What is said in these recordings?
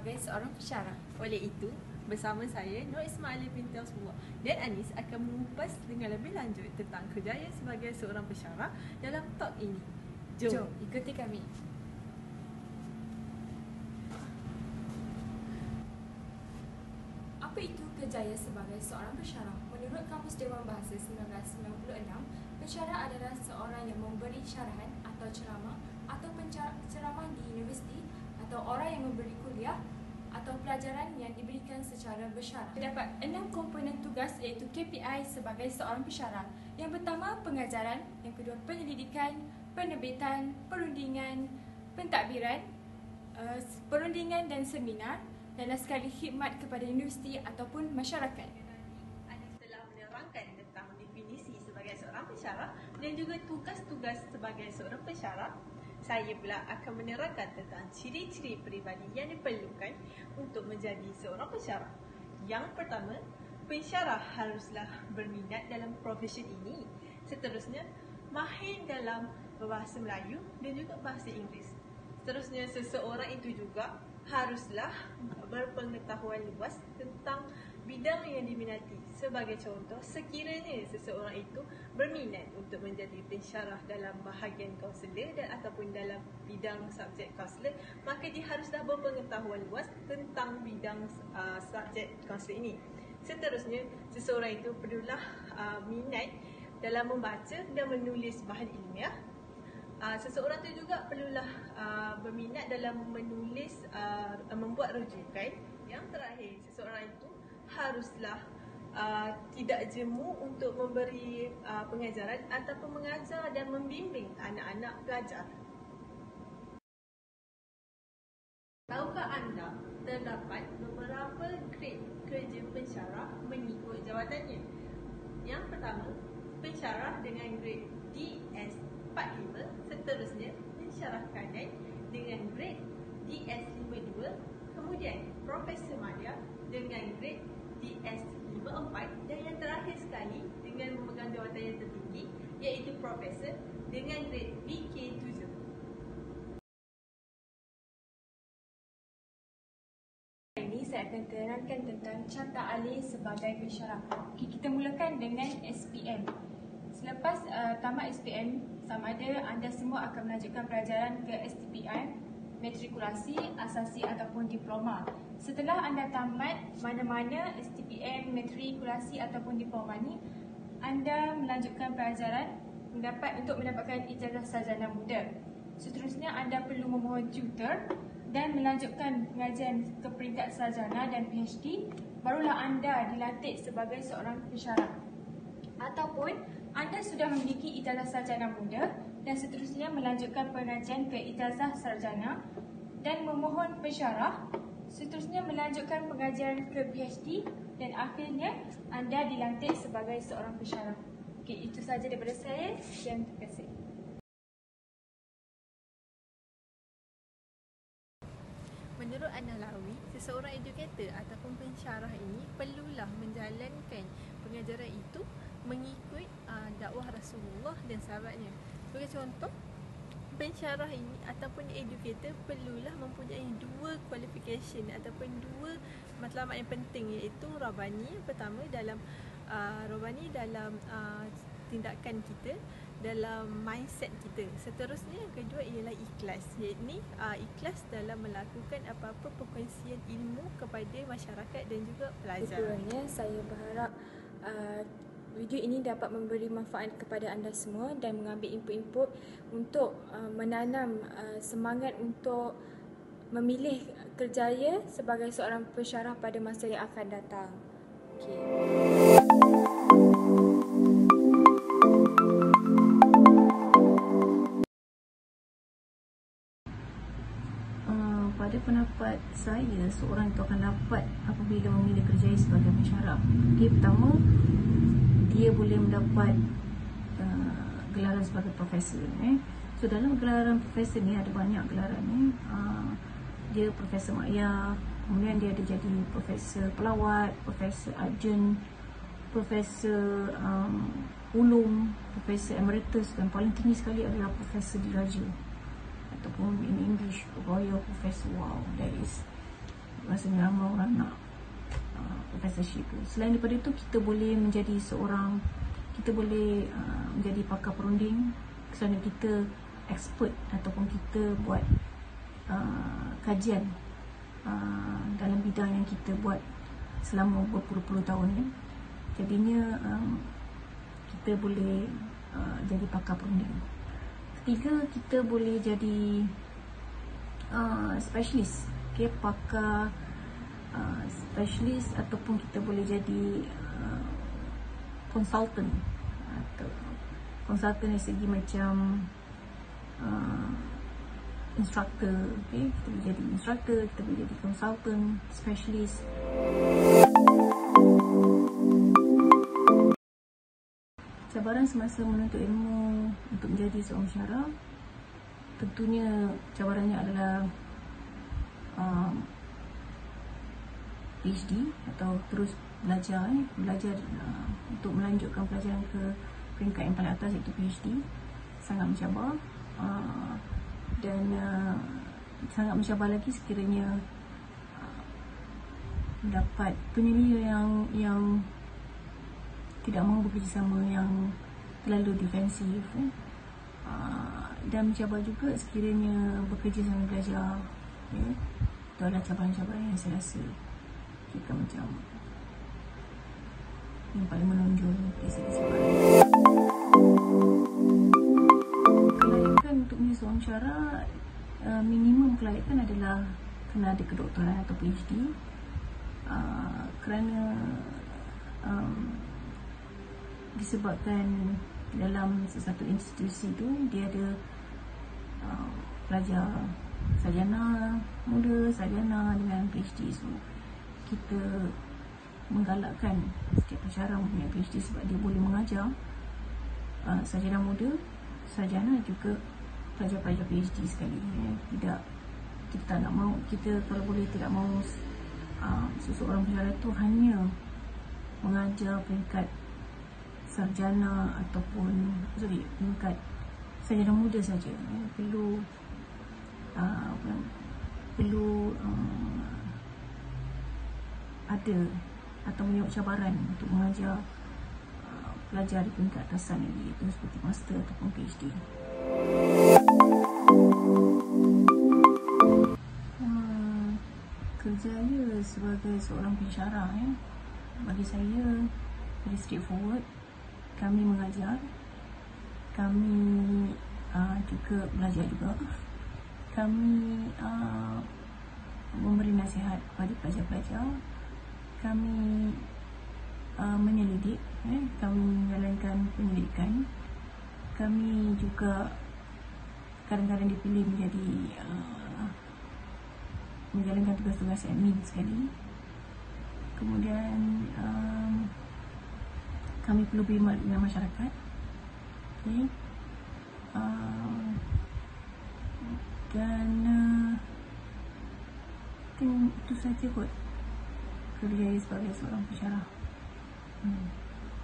sebagai seorang pensyarah. Oleh itu, bersama saya Nur Ismail binti Rasulullah dan Anis akan mengupas dengan lebih lanjut tentang kerjaya sebagai seorang pensyarah dalam talk ini. Jom ikuti kami. Apa itu kerjaya sebagai seorang pensyarah? Menurut Kamus Dewan Bahasa 1996, pensyarah adalah seorang yang memberi syarahan atau ceramah atau penceramah di universiti atau orang yang memberi kuliah atau pelajaran yang diberikan secara bersyarah. Terdapat 6 komponen tugas iaitu KPI sebagai seorang pensyarah. Yang pertama, pengajaran. Yang kedua, penyelidikan, penerbitan, perundingan, pentadbiran, perundingan dan seminar, dan last sekali khidmat kepada universiti ataupun masyarakat. Anda telah menerangkan tentang definisi sebagai seorang pensyarah dan juga tugas-tugas sebagai seorang pensyarah. Saya pula akan menerangkan tentang ciri-ciri peribadi yang diperlukan untuk menjadi seorang pensyarah. Yang pertama, pensyarah haruslah berminat dalam profesi ini. Seterusnya, mahir dalam bahasa Melayu dan juga bahasa Inggeris. Seterusnya, seseorang itu juga haruslah berpengetahuan luas tentang bidang yang diminati. Sebagai contoh, sekiranya seseorang itu berminat untuk menjadi pensyarah dalam bahagian kaunselor dan ataupun dalam bidang subjek kaunselor, maka dia haruslah berpengetahuan luas tentang bidang subjek kaunselor ini. Seterusnya, seseorang itu perlulah minat dalam membaca dan menulis bahan ilmiah. Seseorang itu juga perlulah berminat dalam menulis, membuat rujukan. Yang terakhir, seseorang itu haruslah tidak jemu untuk memberi pengajaran ataupun mengajar dan membimbing anak-anak pelajar. Tahukah anda terdapat beberapa grade kerja pensyarah mengikut jawatannya? Yang pertama, pensyarah dengan grade DS45, seterusnya pensyarah kanan dengan grade DS52, kemudian Profesor Madya dengan grade DS54 dan yang terakhir sekali dengan memegang jawatan yang tertinggi iaitu Profesor dengan grade BK7. Ini saya akan terangkan tentang carta alih sebagai pensyarah. Kita mulakan dengan SPM. Selepas tamat SPM, sama ada anda semua akan melanjutkan pelajaran ke STPM, matrikulasi, asasi ataupun diploma. Setelah anda tamat mana-mana STPM, matrikulasi ataupun diploma ni, anda melanjutkan pelajaran untuk mendapatkan ijazah sarjana muda. Seterusnya anda perlu memohon tutor dan melanjutkan pengajian ke peringkat sarjana dan PhD, barulah anda dilantik sebagai seorang pensyarah. Ataupun anda sudah memiliki ijazah sarjana muda dan seterusnya melanjutkan pengajian ke ijazah sarjana dan memohon pensyarah, seterusnya melanjutkan pengajian ke PhD dan akhirnya anda dilantik sebagai seorang pensyarah. Okey, itu sahaja daripada saya dan terima kasih. Menurut An-Nawawi, seseorang edukator ataupun pensyarah ini perlulah menjalankan pengajaran itu mengikut dakwah Rasulullah dan sahabatnya. Sebagai contoh, pensyarah ini ataupun edukator perlulah mempunyai 2 qualification ataupun 2 matlamat yang penting, iaitu Rabbani pertama dalam Rabbani dalam tindakan kita, dalam mindset kita. Seterusnya yang kedua ialah ikhlas, iaitu ikhlas dalam melakukan apa-apa perkongsian ilmu kepada masyarakat dan juga pelajar. Kekurangnya, saya berharap video ini dapat memberi manfaat kepada anda semua dan mengambil input-input untuk menanam semangat untuk memilih kerjaya sebagai seorang pensyarah pada masa yang akan datang. Pada pendapat saya, seorang itu akan dapat apabila memilih kerjaya sebagai pensyarah. Pertama, dia boleh mendapat gelaran sebagai profesor. So dalam gelaran profesor ni ada banyak gelaran ni. Dia Profesor Maya, kemudian dia ada jadi Profesor Pelawat, Profesor Adjun, Profesor Ulum, Profesor Emeritus, dan paling tinggi sekali adalah Profesor Diraja ataupun in English Royal Professor. Wow, that is rasanya ramai orang nak professorship tu. Selain daripada itu, kita boleh menjadi menjadi pakar perunding kerana kita expert ataupun kita buat kajian dalam bidang yang kita buat selama berpuluh-puluh tahun ya. Jadinya kita boleh jadi pakar perunding. Ketiga, kita boleh jadi specialist, okay, pakar specialist, ataupun kita boleh jadi consultant atau consultant dari segi macam instructor, okay? Kita boleh jadi instructor, kita boleh jadi consultant, specialist. Cabaran semasa menuntut ilmu untuk menjadi seorang pensyarah, tentunya cabarannya adalah PhD atau terus belajar untuk melanjutkan pelajaran ke peringkat yang paling atas, iaitu PhD. Sangat mencabar, dan sangat mencabar lagi sekiranya mendapat penyelia yang tidak mahu bekerjasama, yang terlalu defensif, dan mencabar juga sekiranya bekerja sambil belajar, ya. Itu adalah cabaran-cabaran yang saya rasa kita macam yang paling menonjol dari segi cabaran. Kelayakan untuk menjadi seorang pensyarah, minimum kelayakan adalah kena ada kedoktoran atau PhD, kerana disebabkan dalam sesuatu institusi tu dia ada pelajar sarjana muda, sarjana dengan PhD. So kita menggalakkan setiap pensyarah mempunyai PhD sebab dia boleh mengajar sarjana muda, sarjana juga pelajar-pelajar PhD sekali, ya. Kita tak nak mahu, kita kalau boleh tidak mahu seseorang pensyarah tu hanya mengajar peringkat sarjana ataupun peringkat sarjana muda saja, ya. Perlu ada atau menyebut cabaran untuk mengajar pelajar di peringkat atasan lagi, iaitu seperti master ataupun PhD. Kerjaya sebagai seorang pensyarah, ya, bagi saya very straightforward. Kami mengajar, kami juga belajar juga, kami memberi nasihat kepada pelajar-pelajar, kami menyelidik, kami menjalankan penyelidikan, kami juga kadang-kadang dipilih menjadi menjalankan tugas-tugas admin sekali. Kemudian kami perlu berkhidmat dengan masyarakat, okay. Dan itu saja kot kerjaya sebagai seorang pensyarah. Terima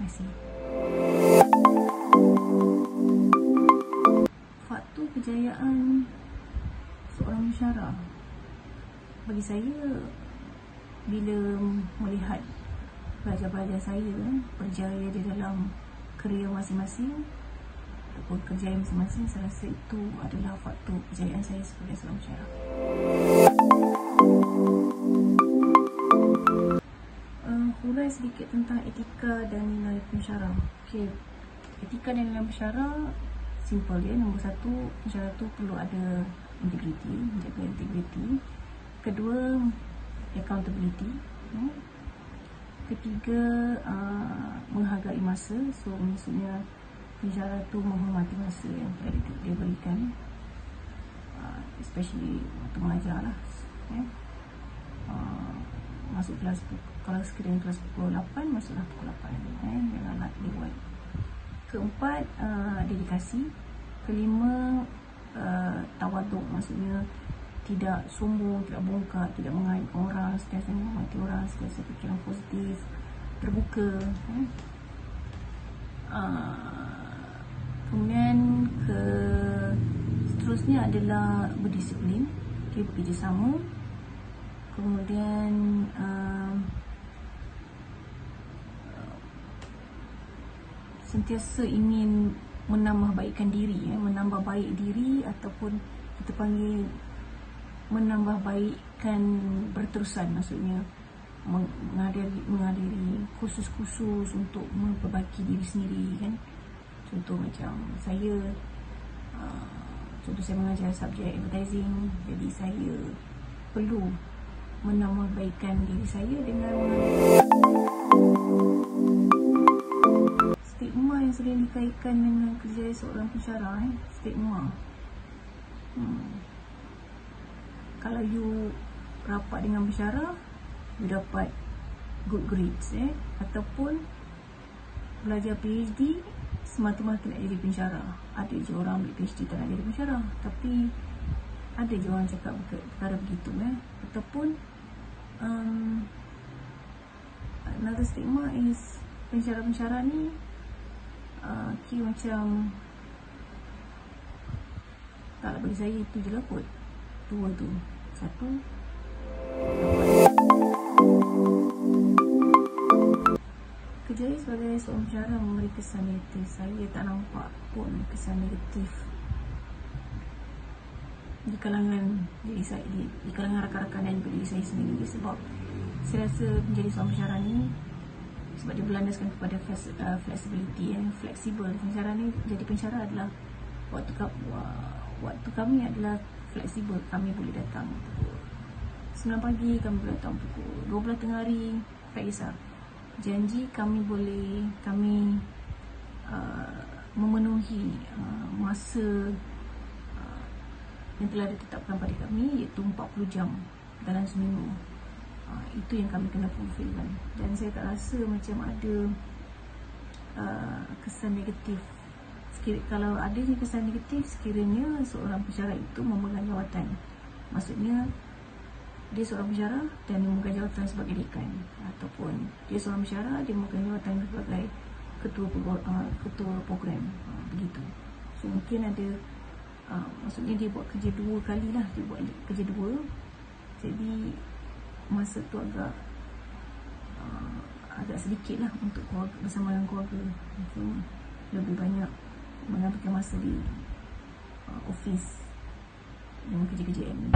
kasih. Faktor kejayaan seorang pensyarah bagi saya, bila melihat pelajar-pelajar saya berjaya di dalam kerjaya masing-masing ataupun kerjaya masing-masing, saya rasa itu adalah faktor kejayaan saya sebagai seorang pensyarah. Hurai sedikit tentang etika dan nilai pensyarah. Okay. Etika dan nilai pensyarah simple dia. Nombor satu, pensyarah tu perlu ada integriti, menjaga integriti. Kedua, accountability. Ketiga, menghargai masa. So maksudnya pensyarah tu menghormati masa yang telah dia berikan, especially waktu mengajar lah, ya. Masuk kelas, kalau sekiranya kelas pukul 8, masuklah pukul 8, janganlah lewat. Keempat, dedikasi. Kelima, tawaduk, maksudnya tidak sombong, tidak bongkak, tidak mengaibkan orang, sentiasa menghormati orang, sentiasa fikiran positif, terbuka. Kemudian seterusnya adalah berdisiplin, okay, bekerjasama. kemudian sentiasa ingin menambah baikkan diri, menambah baik diri, ataupun kita panggil menambah baikkan berterusan, maksudnya menghadiri kursus-kursus untuk memperbaiki diri sendiri kan. Contoh macam saya mengajar subjek advertising, jadi saya perlu menambah baikkan diri saya dengan stigma yang sering dikaitkan dengan kerja seorang pensyarah. Stigma, kalau you rapat dengan pensyarah, you dapat good grades, ataupun belajar PhD semata-mata nak jadi pensyarah. Ada je orang ambil PhD tak nak jadi pensyarah, tapi ada je orang cakap perkara begitu. Ataupun another stigma is pensyarah-pensyarah ni kira macam, taklah, bagi saya itu je lah kot. Dua tu, satu, kerja sebagai seorang pensyarah memberi kesan negatif. Saya tak nampak pun kesan negatif di kalangan diri saya, di kalangan rakan-rakan dan juga diri saya sendiri. Sebab saya rasa menjadi seorang pensyarah ni, sebab dia berlandaskan kepada flexibility, fleksibel. Pensyarah ni, jadi pensyarah adalah waktu kami adalah fleksibel. Kami boleh datang pukul 9 pagi, kami boleh datang pukul 12 tengah hari, tak kisah. Janji kami boleh, memenuhi masa yang telah ditetapkan pada kami, iaitu 40 jam dalam seminggu. Itu yang kami kena fulfillkan. Dan saya tak rasa macam ada kesan negatif. Kalau ada kesan negatif sekiranya seorang pensyarah itu memegang jawatan, maksudnya dia seorang pensyarah dan dia memegang jawatan sebagai dekan, ataupun dia seorang pensyarah, dia memegang jawatan sebagai ketua program, begitu. So mungkin ada maksudnya dia buat kerja dua kali lah, dia buat kerja dua, jadi masa tu agak sedikit lah untuk keluarga, bersama dengan keluarga. So lebih banyak menghabiskan masa di office dengan kerja-kerja admin.